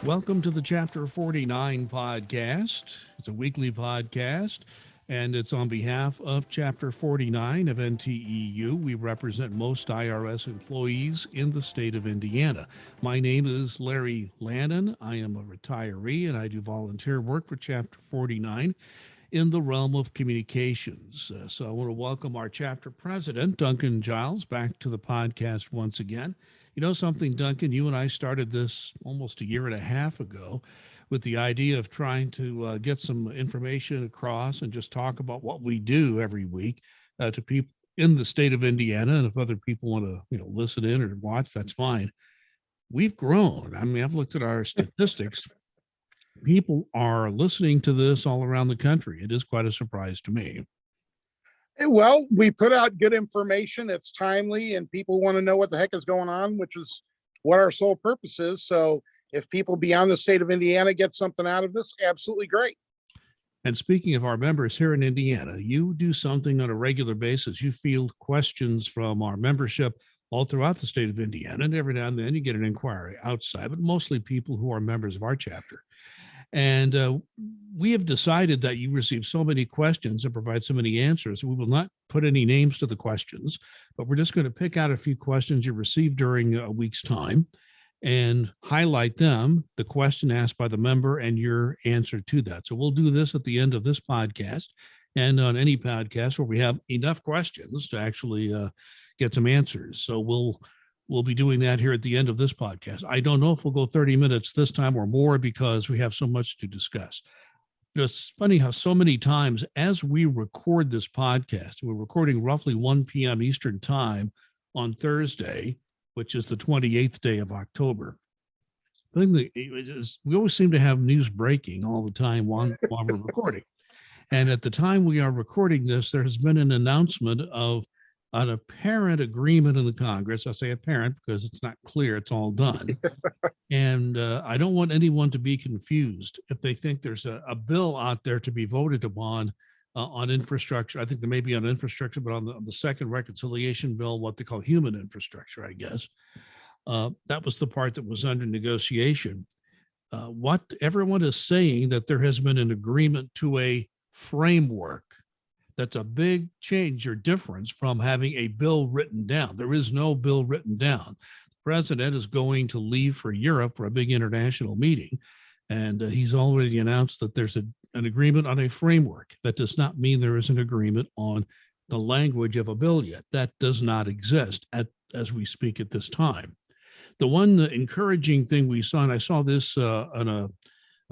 Welcome to the Chapter 49 podcast. It's a weekly podcast, and it's on behalf of Chapter 49 of NTEU. We represent most IRS employees in the state of Indiana. My name is Larry Lannan. I am a retiree, and I do volunteer work for Chapter 49 in the realm of communications. So I want to welcome our chapter president, Duncan Giles, back to the podcast once again. You know something, Duncan, you and I started this almost a year and a half ago with the idea of trying to get some information across and just talk about what we do every week to people in the state of Indiana. And if other people want to, listen in or watch, that's fine. We've grown. I mean, I've looked at our statistics. People are listening to this all around the country. It is quite a surprise to me. Well, we put out good information. It's timely and people want to know what the heck is going on, which is what our sole purpose is. So if people beyond the state of Indiana get something out of this, absolutely great. And speaking of our members here in Indiana, you do something on a regular basis. You field questions from our membership all throughout the state of Indiana. And every now and then you get an inquiry outside, but mostly people who are members of our chapter. And we have decided that you receive so many questions and provide so many answers. We will not put any names to the questions, but we're just going to pick out a few questions you received during a week's time and highlight them, the question asked by the member and your answer to that. So we'll do this at the end of this podcast and on any podcast where we have enough questions to actually get some answers. So we'll be doing that here at the end of this podcast. I don't know if we'll go 30 minutes this time or more because we have so much to discuss. It's funny how so many times as we record this podcast, we're recording roughly 1 p.m. Eastern time on Thursday, which is the 28th day of October. The thing that is, we always seem to have news breaking all the time while we're recording. And at the time we are recording this, there has been an announcement of an apparent agreement in the Congress. I say apparent because it's not clear it's all done. And I don't want anyone to be confused if they think there's a bill out there to be voted upon on infrastructure. I think there may be on infrastructure, but on the second reconciliation bill, what they call human infrastructure, I guess. That was the part that was under negotiation. What everyone is saying that there has been an agreement to a framework. That's a big change or difference from having a bill written down. There is no bill written down. The president is going to leave for Europe for a big international meeting, and he's already announced that there's an agreement on a framework. That does not mean there is an agreement on the language of a bill yet. That does not exist as we speak at this time. The one encouraging thing we saw, and I saw this on a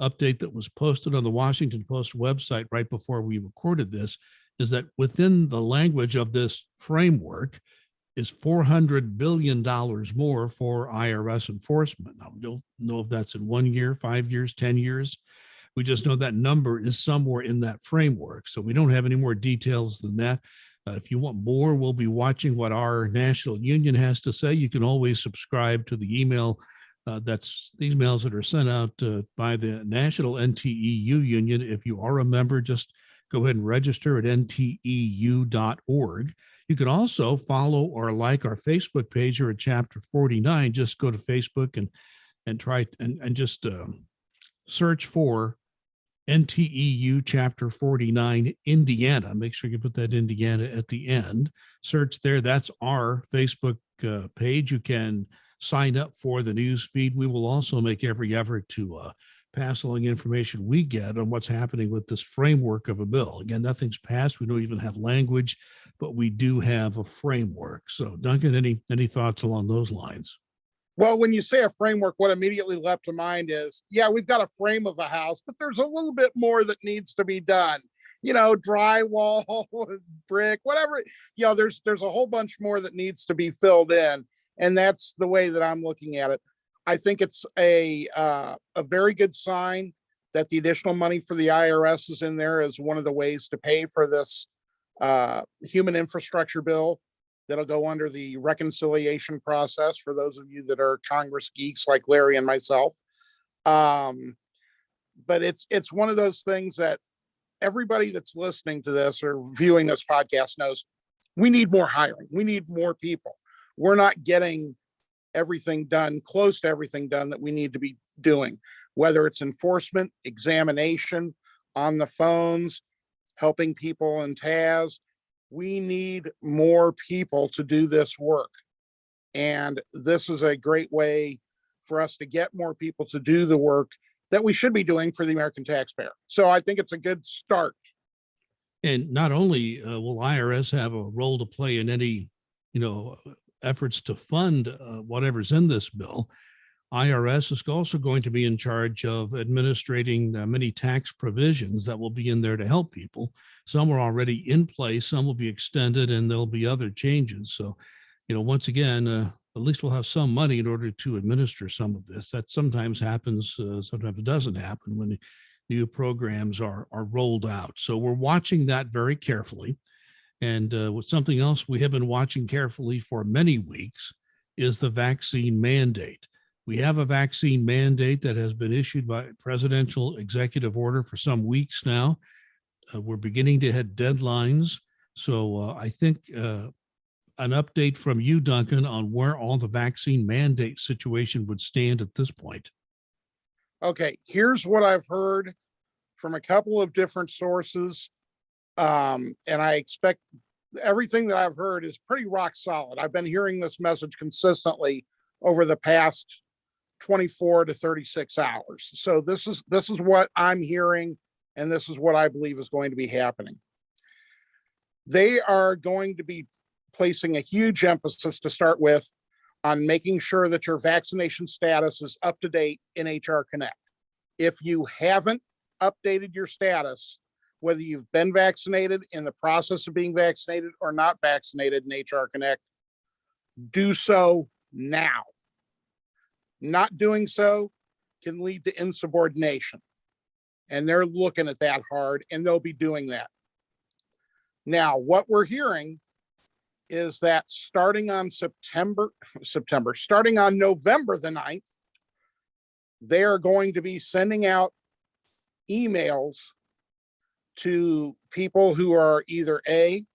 update that was posted on the Washington Post website right before we recorded this, is that within the language of this framework is $400 billion more for IRS enforcement. Now, we don't know if that's in 1 year, 5 years, 10 years. We just know that number is somewhere in that framework. So we don't have any more details than that. If you want more, we'll be watching what our national union has to say. You can always subscribe to the email. That's these emails that are sent out by the National NTEU Union. If you are a member, just go ahead and register at nteu.org. You can also follow or like our Facebook page here at Chapter 49. Just go to Facebook and try and just search for NTEU Chapter 49 Indiana. Make sure you put that Indiana at the end. Search there. That's our Facebook page. You can sign up for the news feed. We will also make every effort to pass along information we get on what's happening with this framework of a bill. Again, nothing's passed. We don't even have language, but we do have a framework. So, Duncan, any thoughts along those lines? Well, when you say a framework, what immediately leapt to mind is, yeah, we've got a frame of a house, but there's a little bit more that needs to be done. Drywall, brick, whatever. There's a whole bunch more that needs to be filled in. And that's the way that I'm looking at it. I think it's a very good sign that the additional money for the IRS is in there as one of the ways to pay for this human infrastructure bill that'll go under the reconciliation process for those of you that are Congress geeks like Larry and myself. But it's one of those things that everybody that's listening to this or viewing this podcast knows we need more hiring. We need more people. We're not getting everything done, close to everything done that we need to be doing. whether it's enforcement, examination, on the phones, helping people in TAS. We need more people to do this work. And this is a great way for us to get more people to do the work that we should be doing for the American taxpayer. So I think it's a good start. And not only will IRS have a role to play in any, efforts to fund whatever's in this bill, IRS is also going to be in charge of administrating the many tax provisions that will be in there to help people. Some are already in place, some will be extended, and there'll be other changes. So, once again, at least we'll have some money in order to administer some of this. That sometimes happens, sometimes it doesn't happen when new programs are rolled out. So we're watching that very carefully. And with something else we have been watching carefully for many weeks is the vaccine mandate. We have a vaccine mandate that has been issued by presidential executive order for some weeks now. We're beginning to hit deadlines. So I think an update from you, Duncan, on where all the vaccine mandate situation would stand at this point. Okay, here's what I've heard from a couple of different sources. And I expect everything that I've heard is pretty rock solid. I've been hearing this message consistently over the past 24 to 36 hours. So this is what I'm hearing, and this is what I believe is going to be happening. They are going to be placing a huge emphasis to start with on making sure that your vaccination status is up to date in HR Connect. If you haven't updated your status, whether you've been vaccinated, in the process of being vaccinated, or not vaccinated in HR Connect, do so now. Not doing so can lead to insubordination. And they're looking at that hard, and they'll be doing that. Now, what we're hearing is that starting on starting on November the 9th, they are going to be sending out emails to people who are either A,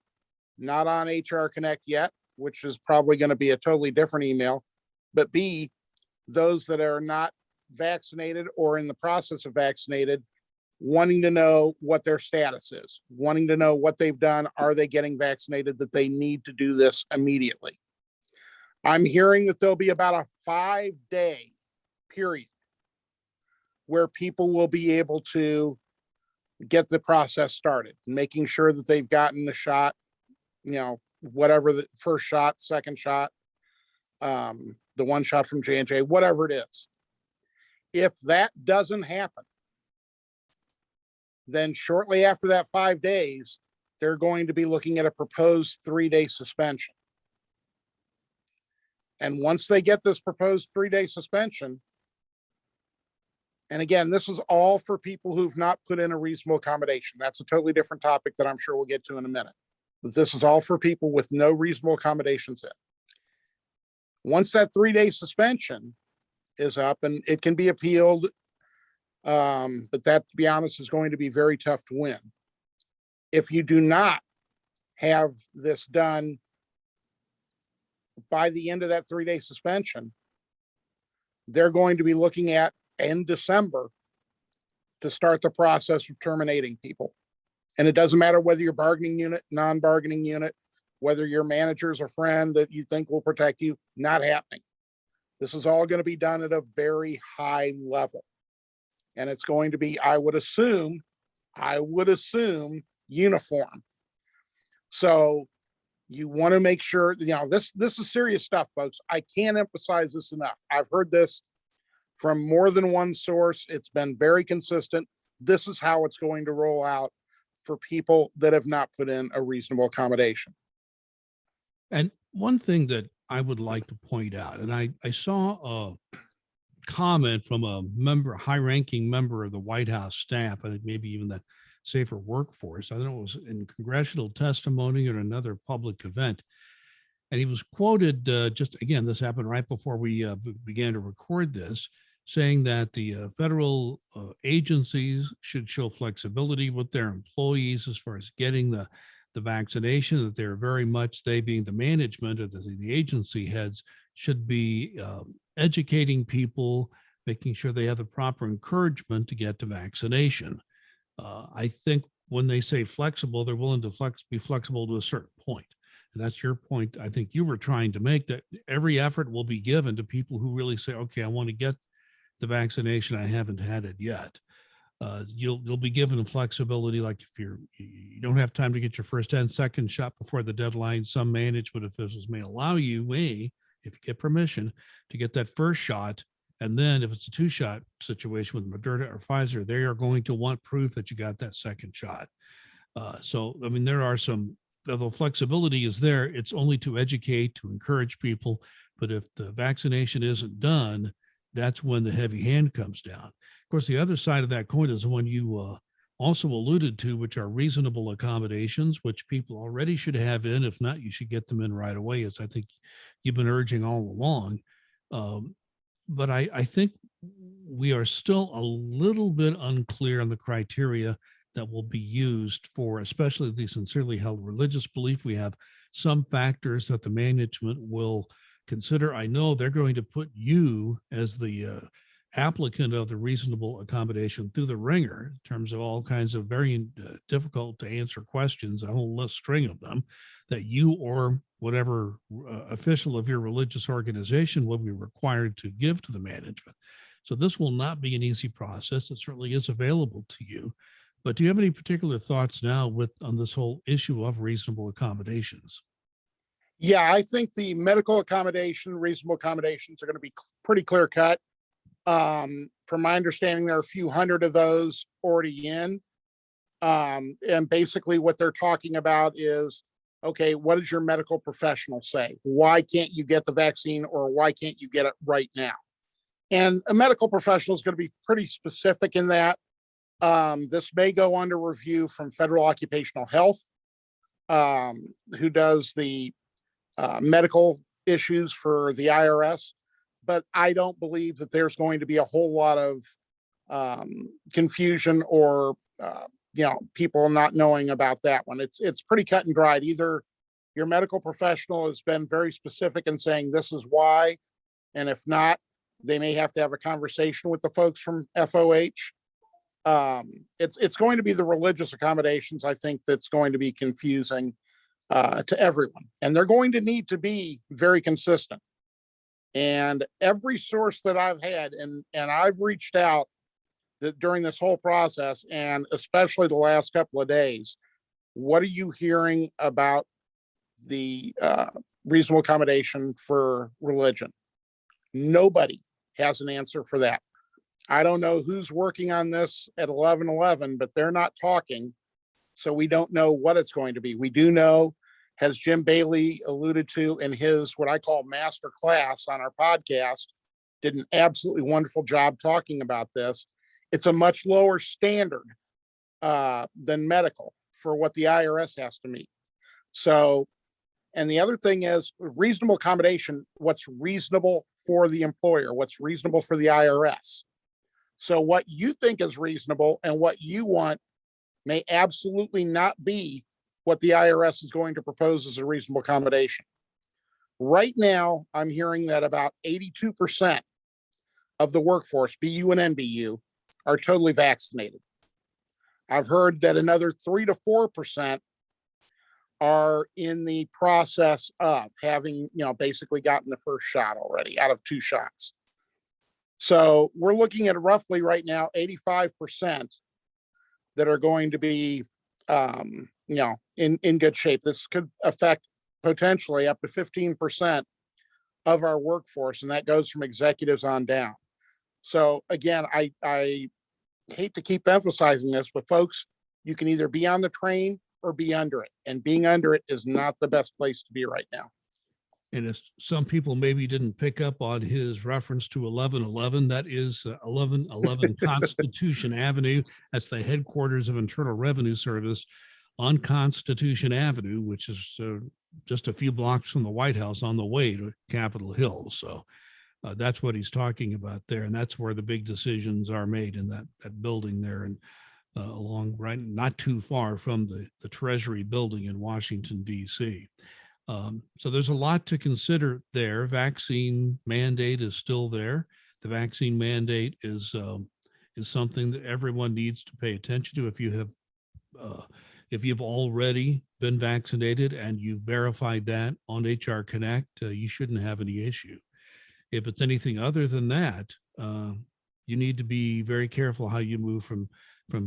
not on HR Connect yet, which is probably going to be a totally different email, but B, those that are not vaccinated or in the process of vaccinated, wanting to know what their status is, wanting to know what they've done. Are they getting vaccinated, that they need to do this immediately? I'm hearing that there'll be about a 5-day period where people will be able to get the process started, making sure that they've gotten the shot, whatever, the first shot, second shot, the one shot from J&J, whatever it is. If that doesn't happen, then shortly after that 5 days, they're going to be looking at a proposed 3-day suspension. And once they get this proposed 3-day suspension, and again, this is all for people who've not put in a reasonable accommodation. That's a totally different topic that I'm sure we'll get to in a minute. But this is all for people with no reasonable accommodations in. Once that 3-day suspension is up, and it can be appealed, but that, to be honest, is going to be very tough to win. If you do not have this done by the end of that 3-day suspension, they're going to be looking at in December to start the process of terminating people. And it doesn't matter whether you're bargaining unit, non-bargaining unit, whether your manager's a friend that you think will protect you, not happening. This is all going to be done at a very high level. And it's going to be, I would assume, uniform. So you want to make sure, this is serious stuff, folks. I can't emphasize this enough. I've heard this from more than one source. It's been very consistent. This is how it's going to roll out for people that have not put in a reasonable accommodation. And one thing that I would like to point out, and I saw a comment from a high-ranking member of the White House staff, I think maybe even the Safer Workforce. I don't know, it was in congressional testimony or another public event. And he was quoted, just again, this happened right before we began to record this, saying that the federal agencies should show flexibility with their employees as far as getting the vaccination, that they're very much, they being the management or the agency heads, should be educating people making sure they have the proper encouragement to get to vaccination. I think when they say flexible, they're willing to be flexible to a certain point. And that's your point. I think you were trying to make, that every effort will be given to people who really say, okay, I want to get the vaccination. I haven't had it yet. You'll be given flexibility. Like if you don't have time to get your first and second shot before the deadline, some management officials may allow you, if you get permission, to get that first shot. And then if it's a 2-shot situation with Moderna or Pfizer, they are going to want proof that you got that second shot. So, I mean, there are some, although flexibility is there, it's only to educate, to encourage people. But if the vaccination isn't done, that's when the heavy hand comes down. Of course, the other side of that coin is the one you also alluded to, which are reasonable accommodations, which people already should have in. If not, you should get them in right away, as I think you've been urging all along. But I think we are still a little bit unclear on the criteria that will be used for, especially the sincerely held religious belief. We have some factors that the management will consider. I know they're going to put you as the applicant of the reasonable accommodation through the ringer in terms of all kinds of very difficult to answer questions, a whole string of them, that you or whatever official of your religious organization will be required to give to the management. So this will not be an easy process. It certainly is available to you. But do you have any particular thoughts now on this whole issue of reasonable accommodations? Yeah, I think the medical accommodation, reasonable accommodations are going to be pretty clear cut. From my understanding, there are a few hundred of those already in. And basically what they're talking about is, okay, what does your medical professional say? Why can't you get the vaccine, or why can't you get it right now? And a medical professional is going to be pretty specific in that. This may go under review from Federal Occupational Health, who does the medical issues for the IRS. But I don't believe that there's going to be a whole lot of confusion or people not knowing about that one. It's pretty cut and dried. Either your medical professional has been very specific in saying this is why, and if not, they may have to have a conversation with the folks from FOH. It's going to be the religious accommodations, I think, that's going to be confusing to everyone, and they're going to need to be very consistent. And every source that I've had, and I've reached out during this whole process, and especially the last couple of days, what are you hearing about the reasonable accommodation for religion? Nobody has an answer for that. I don't know who's working on this at 11:11, but they're not talking. So we don't know what it's going to be. We do know, as Jim Bailey alluded to in his, what I call master class on our podcast, did an absolutely wonderful job talking about this. It's a much lower standard than medical for what the IRS has to meet. So, and the other thing is reasonable accommodation, what's reasonable for the employer, what's reasonable for the IRS. So what you think is reasonable and what you want may absolutely not be what the IRS is going to propose as a reasonable accommodation. Right now, I'm hearing that about 82% of the workforce, BU and NBU, are totally vaccinated. I've heard that another 3 to 4% are in the process of having, basically gotten the first shot already out of 2 shots. So we're looking at roughly right now 85% that are going to be, in good shape. This could affect potentially up to 15% of our workforce, and that goes from executives on down. So again, I hate to keep emphasizing this, but folks, you can either be on the train or be under it, and being under it is not the best place to be right now. And as some people maybe didn't pick up on his reference to 1111, that is 1111 Constitution Avenue. That's the headquarters of Internal Revenue Service on Constitution Avenue, which is just a few blocks from the White House on the way to Capitol Hill. So that's what he's talking about there. And that's where the big decisions are made, in that building there, and along right, not too far from the Treasury building in Washington, D.C. So there's a lot to consider there. Vaccine mandate is still there. the vaccine mandate is something that everyone needs to pay attention to. Uh, if you've already been vaccinated and you've verified that on HR Connect, you shouldn't have any issue. If it's anything other than that, you need to be very careful how you move from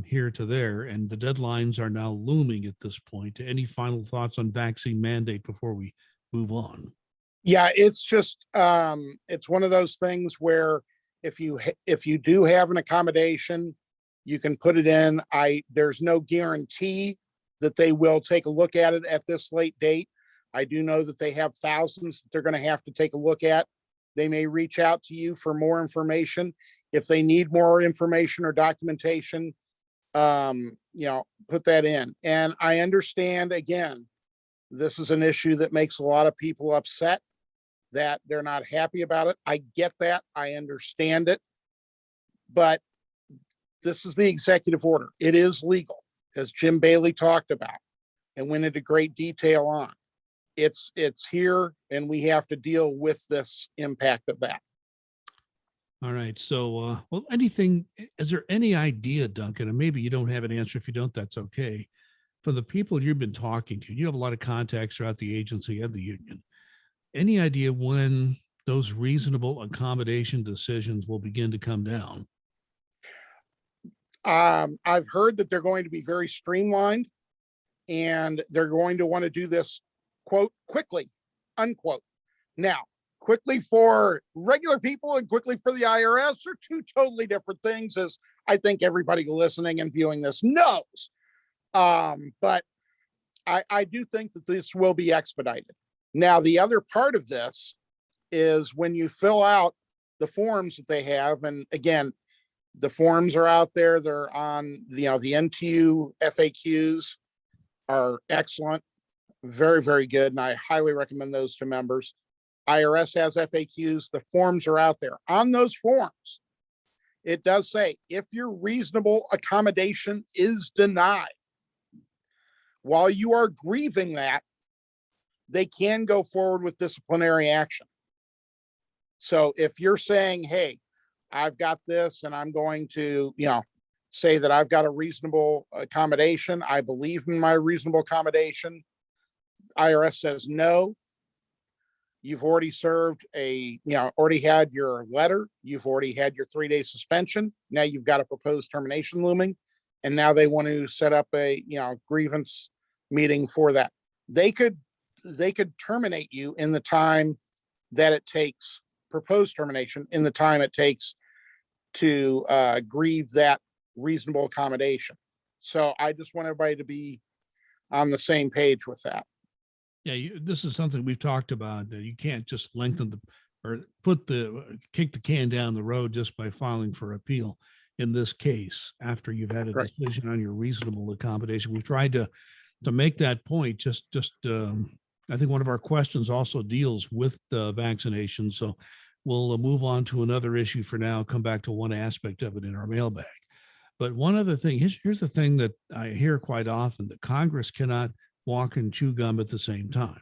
here to there. And the deadlines are now looming at this point. Any final thoughts on vaccine mandate before we move on? Yeah, it's just it's one of those things where if you do have an accommodation, you can put it in. There's no guarantee that they will take a look at it at this late date. I do know that they have thousands that they're going to have to take a look at. They may reach out to you for more information. If they need more information or documentation, put that in. And I understand, again, this is an issue that makes a lot of people upset, that they're not happy about it. I get that. I understand it. But this is the executive order. It is legal, as Jim Bailey talked about and went into great detail on. It's here, and we have to deal with this impact of that. All right. So, is there any idea, Duncan, and maybe you don't have an answer. If you don't, that's okay. For the people you've been talking to, you have a lot of contacts throughout the agency and the union. Any idea when those reasonable accommodation decisions will begin to come down? I've heard that they're going to be very streamlined, and they're going to want to do this, quote, quickly, unquote. Now, quickly for regular people and quickly for the IRS are two totally different things, as I think everybody listening and viewing this knows. But I do think that this will be expedited. Now, the other part of this is when you fill out the forms that they have, and again, the forms are out there. They're on the NTU FAQs are excellent, very, very good, and I highly recommend those to members. IRS has FAQs. The forms are out there. On those forms, it does say if your reasonable accommodation is denied, while you are grieving that, they can go forward with disciplinary action. So if you're saying, hey, I've got this and I'm going to, say that I've got a reasonable accommodation, I believe in my reasonable accommodation, IRS says no, you've already served already had your letter, you've already had your 3-day suspension, now you've got a proposed termination looming, and now they want to set up a grievance meeting for that. They could terminate you in the time that it takes, proposed termination in the time it takes to grieve that reasonable accommodation. So I just want everybody to be on the same page with that. Yeah, this is something we've talked about. That you can't just lengthen kick the can down the road just by filing for appeal. In this case, after you've had a decision on your reasonable accommodation, we've tried to make that point. I think one of our questions also deals with vaccination. So we'll move on to another issue for now. Come back to one aspect of it in our mailbag. But one other thing, here's the thing that I hear quite often, that Congress cannot walk and chew gum at the same time.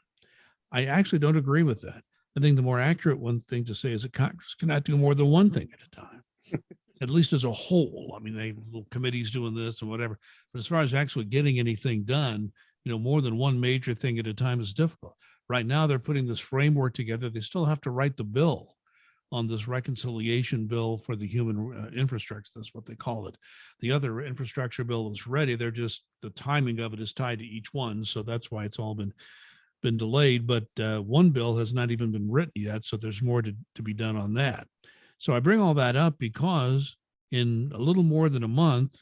I actually don't agree with that. I think the more accurate one thing to say is that Congress cannot do more than one thing at a time, at least as a whole. I mean, they little committees doing this and whatever. But as far as actually getting anything done, more than one major thing at a time is difficult. Right now, they're putting this framework together. They still have to write the bill on this reconciliation bill for the human infrastructure. That's what they call it. The other infrastructure bill is ready. They're just, the timing of it is tied to each one. So that's why it's all been delayed. But one bill has not even been written yet. So there's more to be done on that. So I bring all that up because in a little more than a month,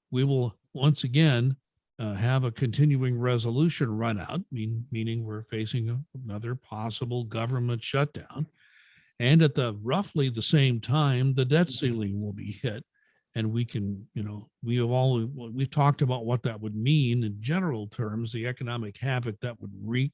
we will once again have a continuing resolution run out, meaning we're facing another possible government shutdown. And at roughly the same time, the debt ceiling will be hit. And we can, we've talked about what that would mean in general terms, the economic havoc that would wreak.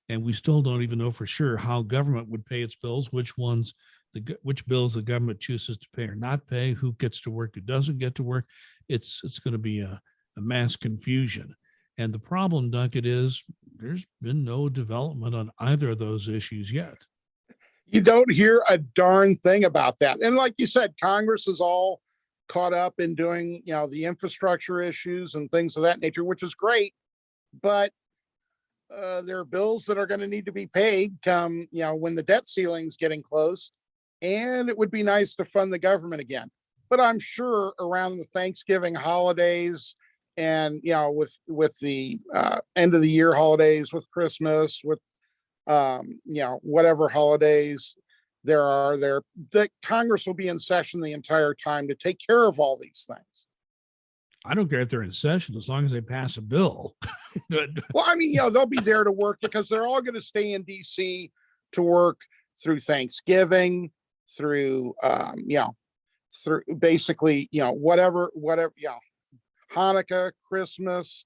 And we still don't even know for sure how government would pay its bills, which bills the government chooses to pay or not pay, who gets to work, who doesn't get to work. It's going to be a mass confusion. And the problem, Duncan, is there's been no development on either of those issues yet. You don't hear a darn thing about that. And like you said, Congress is all caught up in doing, the infrastructure issues and things of that nature, which is great. But there are bills that are going to need to be paid come, when the debt ceiling's getting close. And it would be nice to fund the government again. But I'm sure around the Thanksgiving holidays and, with the end of the year holidays, with Christmas, with, whatever holidays there are there, that Congress will be in session the entire time to take care of all these things. I don't care if they're in session as long as they pass a bill. Well, I mean, they'll be there to work because they're all going to stay in DC to work through Thanksgiving, through, through basically, whatever, Hanukkah, Christmas,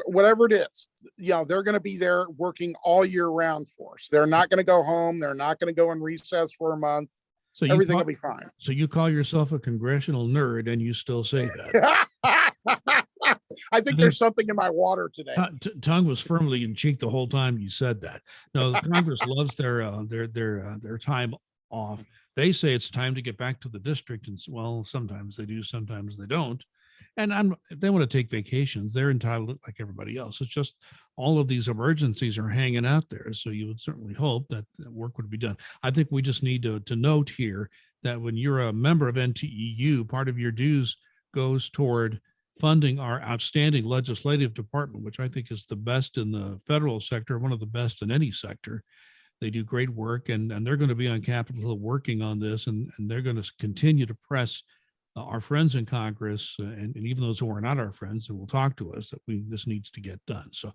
whatever it is, they're going to be there working all year round for us. They're not going to go home. They're not going to go in recess for a month. So everything will be fine. So you call yourself a congressional nerd and you still say that. I think there's something in my water today. Tongue was firmly in cheek the whole time you said that. No, Congress loves their time off. They say it's time to get back to the district, and well, sometimes they do, sometimes they don't. And if they want to take vacations, they're entitled like everybody else. It's just all of these emergencies are hanging out there. So you would certainly hope that work would be done. I think we just need to note here that when you're a member of NTEU, part of your dues goes toward funding our outstanding legislative department, which I think is the best in the federal sector, one of the best in any sector. They do great work, and they're going to be on Capitol Hill working on this, and they're going to continue to press our friends in Congress, and even those who are not our friends and will talk to us, that this needs to get done. So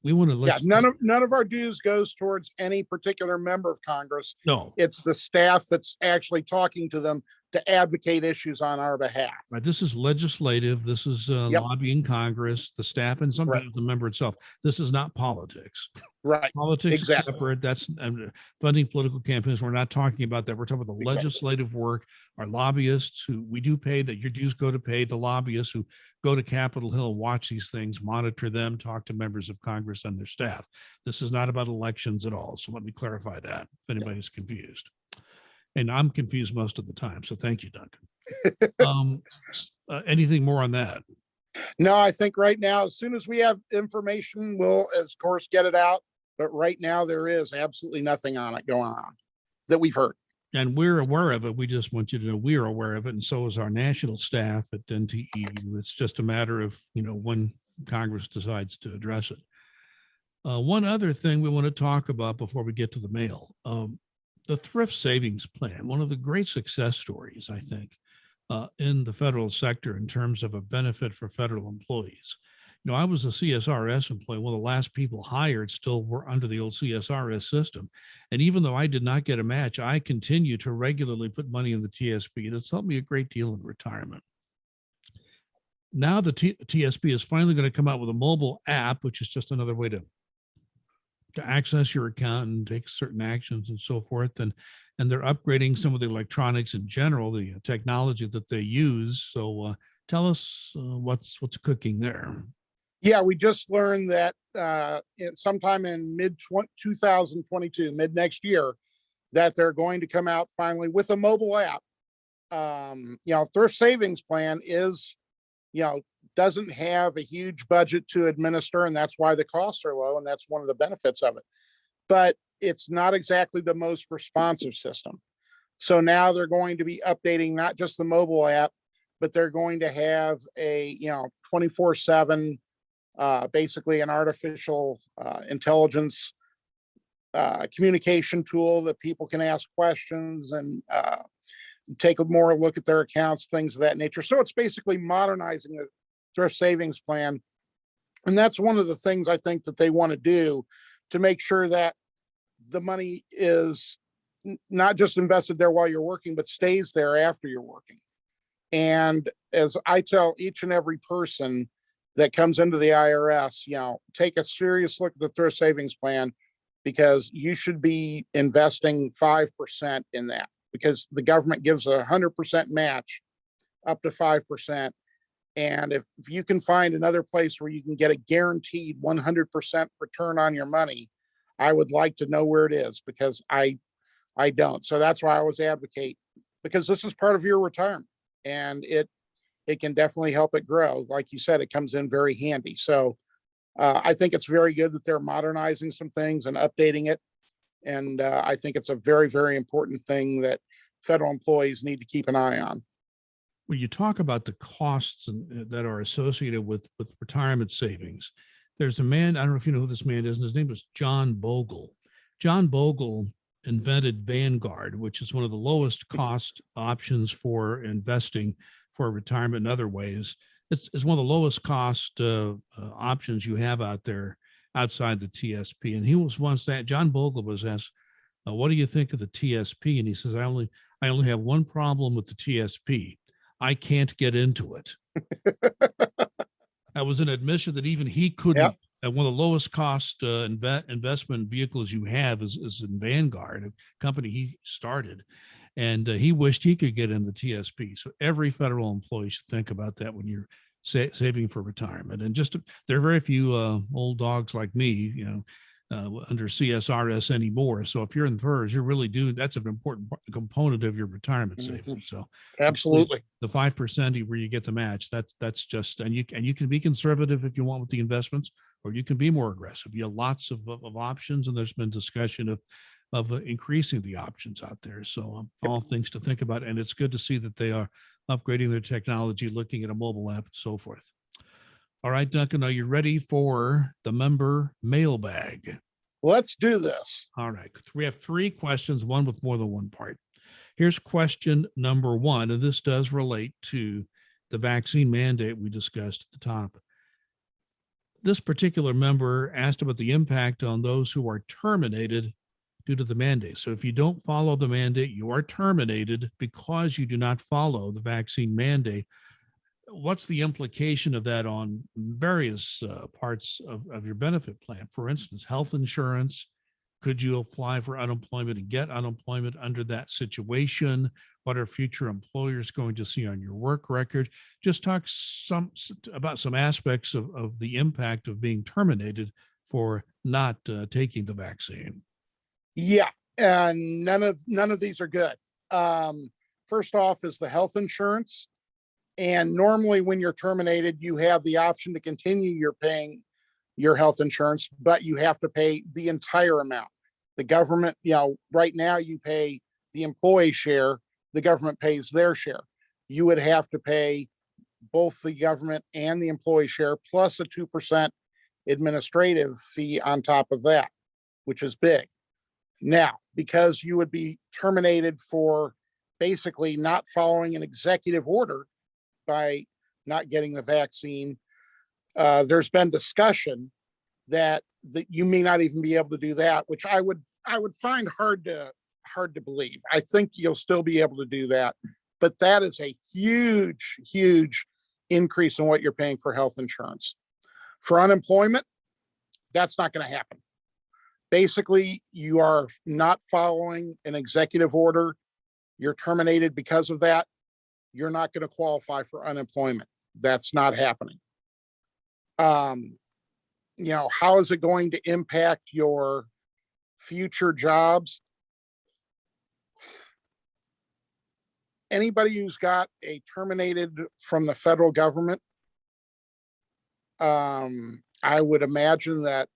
we want to let none of our dues goes towards any particular member of Congress. No, it's the staff that's actually talking to them to advocate issues on our behalf. Right. This is legislative. This is lobbying Congress, the staff, and sometimes the member itself. This is not politics. Right. Politics is separate. That's funding political campaigns. We're not talking about that. We're talking about the legislative work, our lobbyists who we do pay, that your dues go to pay, the lobbyists who go to Capitol Hill, watch these things, monitor them, talk to members of Congress and their staff. This is not about elections at all. So let me clarify that if anybody's confused. And I'm confused most of the time. So thank you, Duncan. Anything more on that? No, I think right now, as soon as we have information, we'll, of course, get it out. But right now, there is absolutely nothing on it going on that we've heard. And we're aware of it. We just want you to know we're aware of it. And so is our national staff at NTEU. It's just a matter of, when Congress decides to address it. One other thing we want to talk about before we get to the mail. The thrift savings plan, one of the great success stories, I think, in the federal sector in terms of a benefit for federal employees. I was a CSRS employee. One of the last people hired still were under the old CSRS system. And even though I did not get a match, I continue to regularly put money in the TSP, and it's helped me a great deal in retirement. Now the TSP is finally going to come out with a mobile app, which is just another way to access your account and take certain actions and so forth. And they're upgrading some of the electronics in general, the technology that they use. So tell us what's cooking there. Yeah, we just learned that sometime in mid-2022, mid next year, that they're going to come out finally with a mobile app. Thrift savings plan is, doesn't have a huge budget to administer, and that's why the costs are low, and that's one of the benefits of it. But it's not exactly the most responsive system. So now they're going to be updating not just the mobile app, but they're going to have a 24/7, basically an artificial intelligence communication tool that people can ask questions and take a more look at their accounts, things of that nature. So it's basically modernizing the thrift savings plan. And that's one of the things I think that they want to do to make sure that the money is not just invested there while you're working, but stays there after you're working. And as I tell each and every person that comes into the IRS, take a serious look at the thrift savings plan, because you should be investing 5% in that, because the government gives a 100% match up to 5%. And if you can find another place where you can get a guaranteed 100% return on your money, I would like to know where it is because I don't. So that's why I always advocate, because this is part of your retirement, and it can definitely help it grow. Like you said, it comes in very handy. So I think it's very good that they're modernizing some things and updating it. And I think it's a very, very important thing that federal employees need to keep an eye on. When you talk about the costs that are associated with retirement savings, there's a man, I don't know if you know who this man is, and his name is John Bogle. John Bogle invented Vanguard, which is one of the lowest cost options for investing for retirement in other ways. It's one of the lowest cost options you have out there outside the TSP. And he was once that John Bogle was asked, what do you think of the TSP? And he says, I only have one problem with the TSP. I can't get into it. That was an admission that even he couldn't. Yep. One of the lowest cost investment vehicles you have is in Vanguard, a company he started. And he wished he could get in the TSP. So every federal employee should think about that when you're saving for retirement. And there are very few old dogs like me, under CSRS anymore. So if you're in FERS, you're really doing, that's an important component of your retirement savings. So absolutely, the 5% where you get the match, that's just, and you can be conservative if you want with the investments, or you can be more aggressive. You have lots of options, and there's been discussion of increasing the options out there. So all things to think about. And it's good to see that they are upgrading their technology, looking at a mobile app and so forth. All right, Duncan, are you ready for the member mailbag? Let's do this. All right. We have 3 questions, one with more than one part. Here's question number 1, and this does relate to the vaccine mandate we discussed at the top. This particular member asked about the impact on those who are terminated due to the mandate. So if you don't follow the mandate, you are terminated because you do not follow the vaccine mandate. What's the implication of that on various parts of your benefit plan? For instance, health insurance. Could you apply for unemployment and get unemployment under that situation? What are future employers going to see on your work record? Just talk about some aspects of the impact of being terminated for not taking the vaccine. Yeah, and none of these are good. First off is the health insurance. And normally when you're terminated, you have the option to continue your paying your health insurance, but you have to pay the entire amount. The government, right now you pay the employee share, the government pays their share. You would have to pay both the government and the employee share plus a 2% administrative fee on top of that, which is big. Now, because you would be terminated for basically not following an executive order by not getting the vaccine, there's been discussion that you may not even be able to do that, which I would find hard to believe. I think you'll still be able to do that, but that is a huge, huge increase in what you're paying for health insurance. For unemployment, that's not going to happen. Basically, you are not following an executive order. You're terminated because of that. You're not going to qualify for unemployment. That's not happening. How is it going to impact your future jobs? Anybody who's got a terminated from the federal government, I would imagine that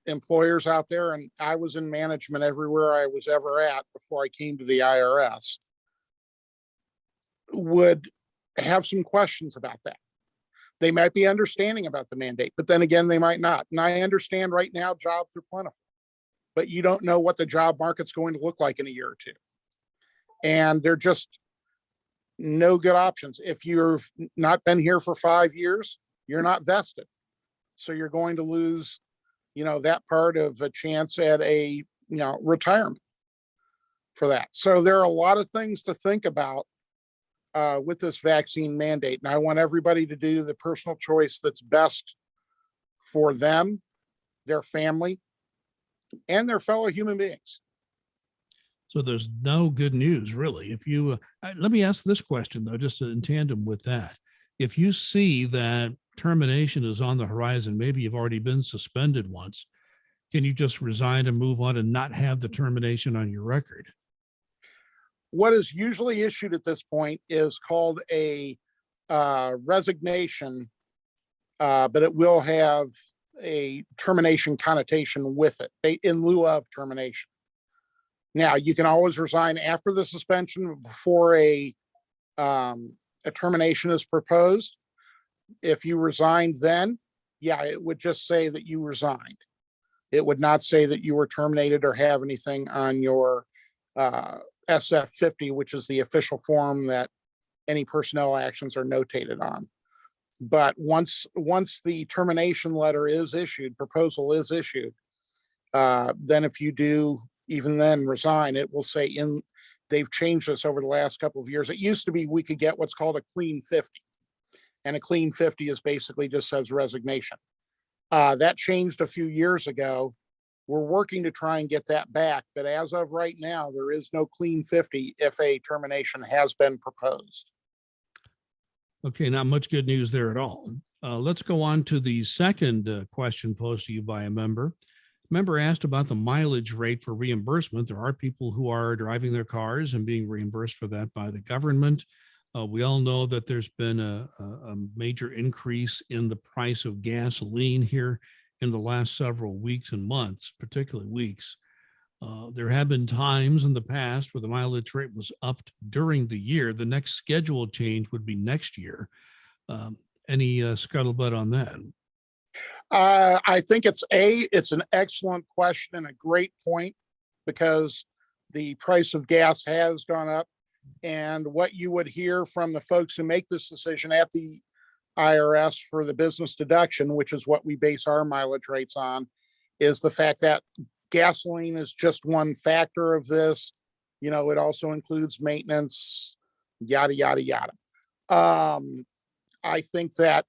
employers out there, and I was in management everywhere I was ever at before I came to the IRS, would have some questions about that. They might be understanding about the mandate, but then again, they might not. And I understand right now jobs are plentiful, but you don't know what the job market's going to look like in a year or two. And they're just no good options. If you've not been here for 5 years, you're not vested. So you're going to lose, that part of a chance at a, retirement for that. So there are a lot of things to think about with this vaccine mandate. And I want everybody to do the personal choice that's best for them, their family, and their fellow human beings. So there's no good news, really. If you, let me ask this question, though, just in tandem with that. If you see that termination is on the horizon, maybe you've already been suspended once, can you just resign and move on and not have the termination on your record? What is usually issued at this point is called a resignation, but it will have a termination connotation with it in lieu of termination. Now, you can always resign after the suspension before a termination is proposed. If you resigned then, yeah, it would just say that you resigned. It would not say that you were terminated or have anything on your SF-50, which is the official form that any personnel actions are notated on. But once the termination letter is issued, proposal is issued, then if you do even then resign, it will say they've changed this over the last couple of years. It used to be we could get what's called a clean 50. And a clean 50 is basically just says resignation. That changed a few years ago. We're working to try and get that back. But as of right now, there is no clean 50 if a termination has been proposed. Okay, not much good news there at all. Let's go on to the second question posed to you by a member. Member asked about the mileage rate for reimbursement. There are people who are driving their cars and being reimbursed for that by the government. We all know that there's been a major increase in the price of gasoline here in the last several weeks and months, particularly weeks. There have been times in the past where the mileage rate was upped during the year. The next scheduled change would be next year. Any scuttlebutt on that? I think it's an excellent question and a great point, because the price of gas has gone up. And what you would hear from the folks who make this decision at the IRS for the business deduction, which is what we base our mileage rates on, is the fact that gasoline is just one factor of this. It also includes maintenance, yada, yada, yada. I think that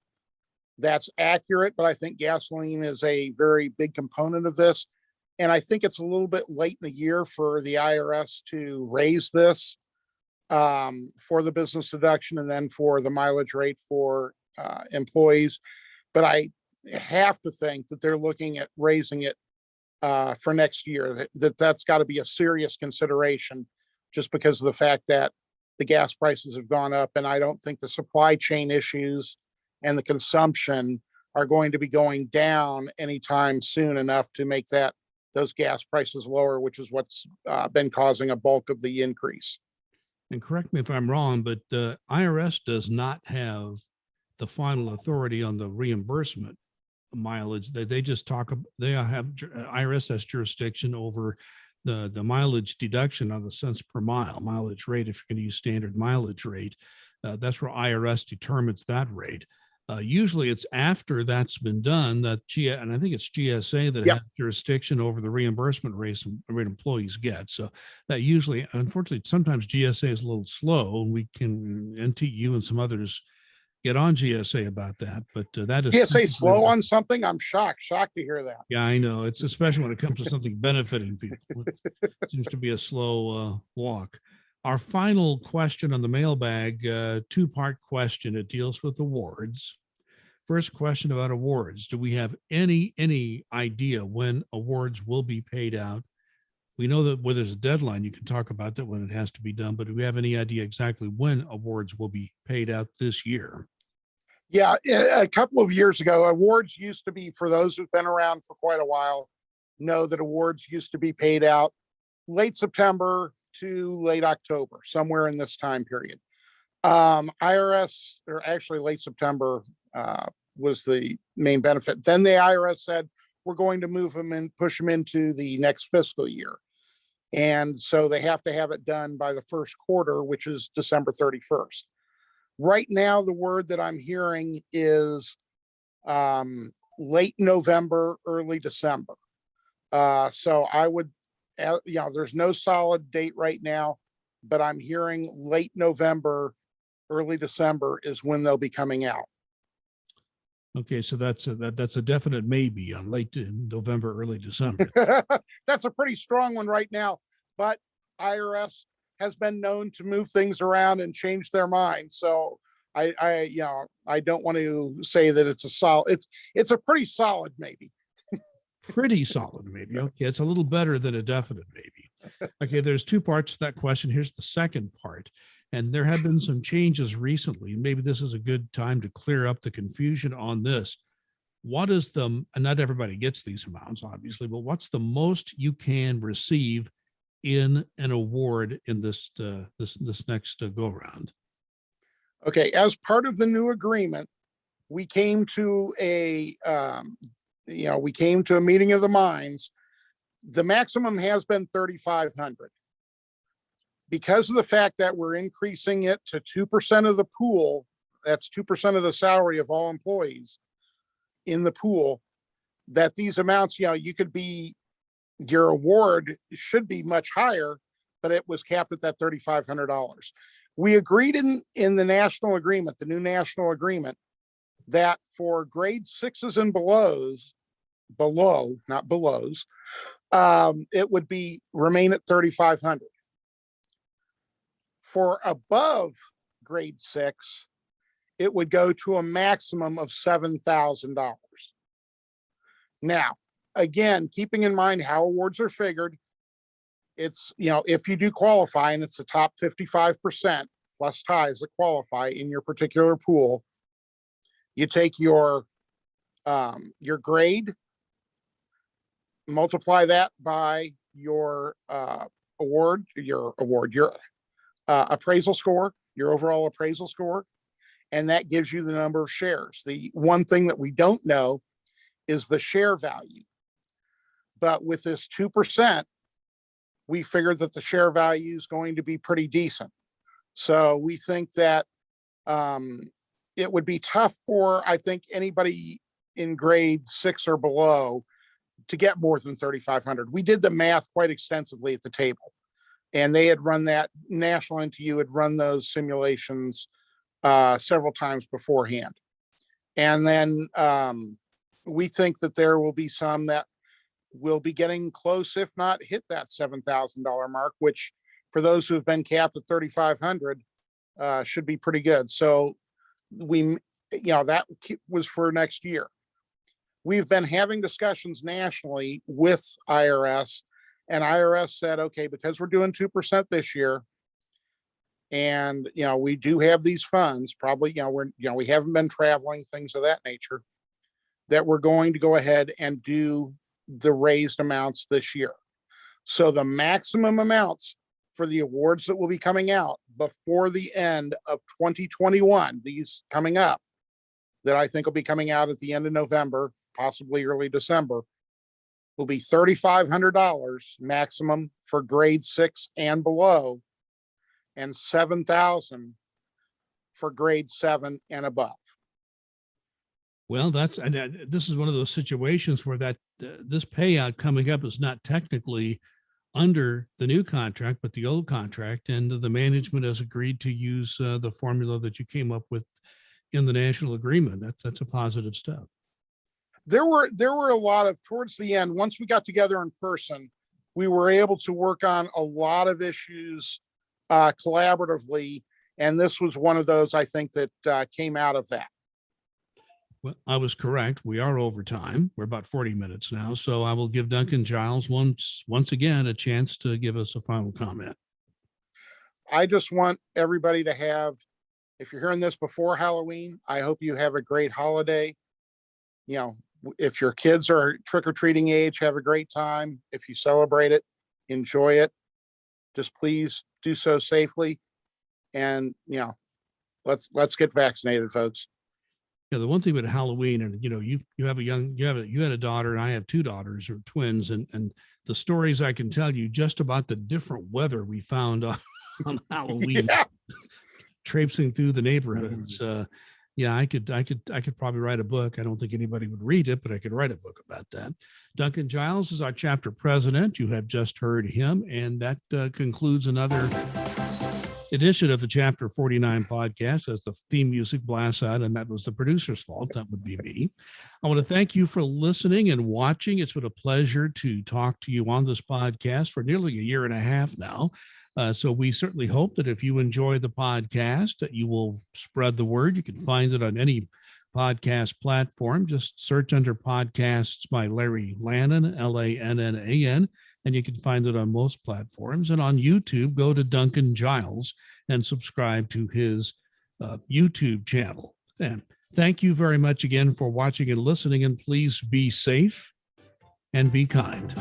that's accurate, but I think gasoline is a very big component of this. And I think it's a little bit late in the year for the IRS to raise this for the business deduction and then for the mileage rate for employees. But I have to think that they're looking at raising it for next year, that's got to be a serious consideration, just because of the fact that the gas prices have gone up. And I don't think the supply chain issues and the consumption are going to be going down anytime soon enough to make those gas prices lower, which is what's been causing a bulk of the increase. And correct me if I'm wrong, but IRS does not have the final authority on the reimbursement mileage. They just IRS has jurisdiction over the mileage deduction on the cents per mile mileage rate. If you're going to use standard mileage rate, that's where IRS determines that rate. Usually it's after that's been done that and I think it's GSA that has jurisdiction over the reimbursement rate employees get. So that usually, unfortunately, sometimes GSA is a little slow, and we can, NTU and some others, get on GSA about that. But that is GSA slow on something. I'm shocked to hear that. Yeah, I know. It's especially when it comes to something benefiting people. It seems to be a slow walk. Our final question on the mailbag, two-part question. It deals with awards. First question about awards. Do we have any idea when awards will be paid out? We know that where there's a deadline, you can talk about that when it has to be done, but do we have any idea exactly when awards will be paid out this year? Yeah, a couple of years ago, awards used to be, for those who've been around for quite a while, know that awards used to be paid out late September to late October, somewhere in this time period. IRS, or actually late September, was the main benefit. Then the IRS said, we're going to move them and push them into the next fiscal year. And so they have to have it done by the first quarter, which is December 31st. Right now, the word that I'm hearing is late November, early December. So I would, there's no solid date right now, but I'm hearing late November, early December is when they'll be coming out. Okay, so that's a definite maybe on late November, early December. That's a pretty strong one right now, but IRS has been known to move things around and change their mind. So I don't want to say that it's a solid. It's a pretty solid maybe. Pretty solid, maybe. Okay, it's a little better than a definite maybe. Okay, there's two parts to that question. Here's the second part. And there have been some changes recently, and maybe this is a good time to clear up the confusion on this. What is the, and not everybody gets these amounts, obviously, but what's the most you can receive in an award in this next go round? Okay, as part of the new agreement, we came to a meeting of the minds. The maximum has been 3,500. Because of the fact that we're increasing it to 2% of the pool, that's 2% of the salary of all employees in the pool, that these amounts, your award should be much higher, but it was capped at that $3,500. We agreed in the national agreement, the new national agreement, that for grade 6s and not belows, it would remain at 3,500. For above grade 6, it would go to a maximum of $7,000. Now, again, keeping in mind how awards are figured, it's, if you do qualify and it's the top 55% plus ties that qualify in your particular pool, you take your grade, multiply that by your appraisal score, your overall appraisal score, and that gives you the number of shares. The one thing that we don't know is the share value. But with this 2%, we figured that the share value is going to be pretty decent. So we think that it would be tough for, I think, anybody in grade 6 or below to get more than 3,500. We did the math quite extensively at the table, and they had run that, National NTU had run those simulations several times beforehand. And then we think that there will be some that will be getting close, if not hit that $7,000 mark, which for those who have been capped at 3,500 should be pretty good. So that was for next year. We've been having discussions nationally with IRS, and IRS said, okay, because we're doing 2% this year, and we do have these funds, probably, we haven't been traveling, things of that nature, that we're going to go ahead and do the raised amounts this year. So the maximum amounts for the awards that will be coming out before the end of 2021, these coming up, that I think will be coming out at the end of November, possibly early December, will be $3,500 maximum for grade 6 and below, and $7,000 for grade 7 and above. Well, this is one of those situations where this payout coming up is not technically under the new contract, but the old contract, and the management has agreed to use the formula that you came up with in the national agreement. That's a positive step. There were a lot of, towards the end, once we got together in person, we were able to work on a lot of issues collaboratively, and this was one of those, I think, that came out of that. Well, I was correct. We are over time. We're about 40 minutes now. So I will give Duncan Giles once again a chance to give us a final comment. I just want everybody to have, if you're hearing this before Halloween, I hope you have a great holiday. If your kids are trick-or-treating age, have a great time. If you celebrate it, enjoy it. Just please do so safely. And, let's get vaccinated, folks. Yeah, the one thing about Halloween, and you had a daughter, and I have two daughters, or twins, and the stories I can tell you just about the different weather we found on Halloween, Yeah. Traipsing through the neighborhoods. I could probably write a book. I don't think anybody would read it, but I could write a book about that. Duncan Giles is our chapter president. You have just heard him, and that concludes another edition of the Chapter 49 podcast. As the theme music blasts out, and that was the producer's fault. That would be me. I want to thank you for listening and watching. It's been a pleasure to talk to you on this podcast for nearly a year and a half now. So we certainly hope that if you enjoy the podcast, that you will spread the word. You can find it on any podcast platform. Just search under Podcasts by Larry Lannan, Lannan, and you can find it on most platforms. And on YouTube, go to Duncan Giles and subscribe to his YouTube channel. And thank you very much again for watching and listening, and please be safe and be kind.